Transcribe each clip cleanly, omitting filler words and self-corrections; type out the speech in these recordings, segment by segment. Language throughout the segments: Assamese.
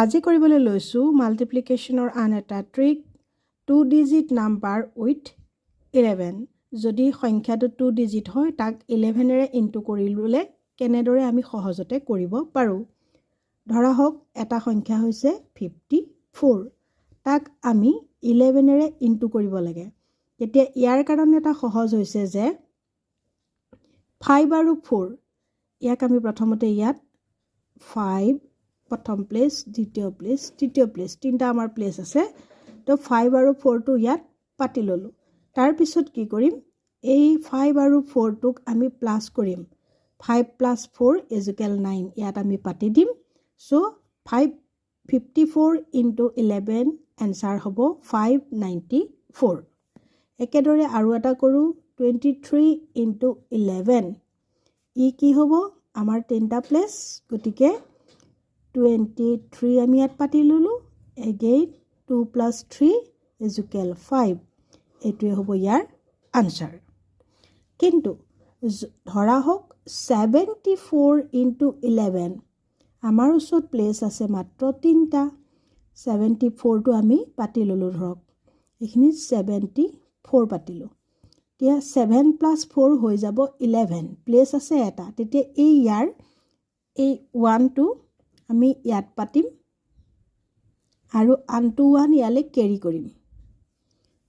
আজি কৰিবলৈ লৈছো মাল্টিপ্লিকেশ্যনৰ আন এটা ট্ৰিক 2 ডিজিট নাম্বাৰ উইথ 11 যদি সংখ্যাটো 2 ডিজিট হয় তাক 11 ৰে ইনটু কৰি ললে কেনেদৰে আমি সহজতে কৰিব পাৰো ধৰা হওক এটা সংখ্যা হৈছে 54 তাক আমি 11 ৰে ইনটু কৰিব লাগে তেতিয়া ইয়াৰ কাৰণে এটা সহজ হৈছে যে 5 আৰু 4 ইয়াক আমি প্ৰথমতে ইয়াত 5 প্ৰথম প্লেস দ্বিতীয় প্লেস তৃতীয় প্লেস তিনটা আমাৰ প্লেস আছে তো 5 আৰু 4 টো ইয়াত পাতি ললো তাৰ পিছত কি কৰিম এই 5 আৰু 4 টোক আমি প্লাস কৰিম 5 + 4 = 9 ইয়াত আমি পাতি দিম সো 54 * 11 आंसर হ'ব 594 একেদৰে আৰু এটা কৰো 23 * 11 ই কি হ'ব আমাৰ তিনটা প্লেস গটিকে 23 আমি ইয়াত পাতি ললো again 2 + 3 = 5 এটোৱে হ'ব ইয়াৰ आंसर কিন্তু ধৰা হওক 74 * 11 আমাৰ ওচৰত প্লেস আছে মাত্ৰ তিনটা 74 টো আমি পাতি ললো ধৰক এখিনি 74 পাতিলো তিয়া 7 + 4 হৈ যাব 11 প্লেস আছে এটা তেতিয়া এই ইয়াৰ এই 1 টো আমি ইয়াত পাতিম আৰু আনটো 1 ইয়ালে কেৰি কৰিম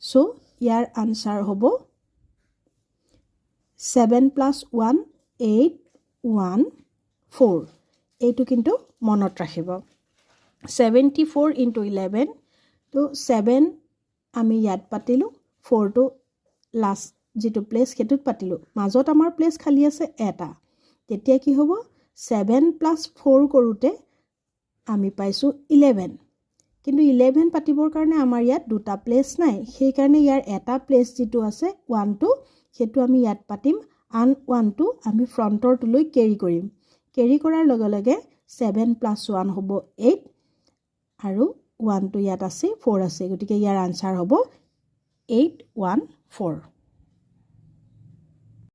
সো ইয়াৰ आंसर হ'ব 7 + 1 8 1 4 এইটো কিন্তু মনত ৰাখিব 74 * 11 তো 7 আমি ইয়াত পাতিলো 4 টো লাস্ট যেটো প্লেস হেতুত পাতিলো মাজত আমাৰ প্লেস খালি আছে এটা তেতিয়া কি হ'ব 7 + 4 কৰোতে আমি পাইছো 11 কিন্তু 11 পাতিবৰ কাৰণে আমাৰ ইয়াত দুটা প্লেস নাই সেই কাৰণে ইয়াৰ এটা প্লেস যেটো আছে 1 টো হেতু আমি ইয়াত পাতিম আন 1 টো আমি ফ্ৰন্টৰ টুলৈ কেৰি কৰিম কেৰি কৰাৰ লগে লগে 7 + 1 হ'ব 8 আৰু 1 টো ইয়াত আছে 4 আছে গতিকে ইয়াৰ आंसर হ'ব 814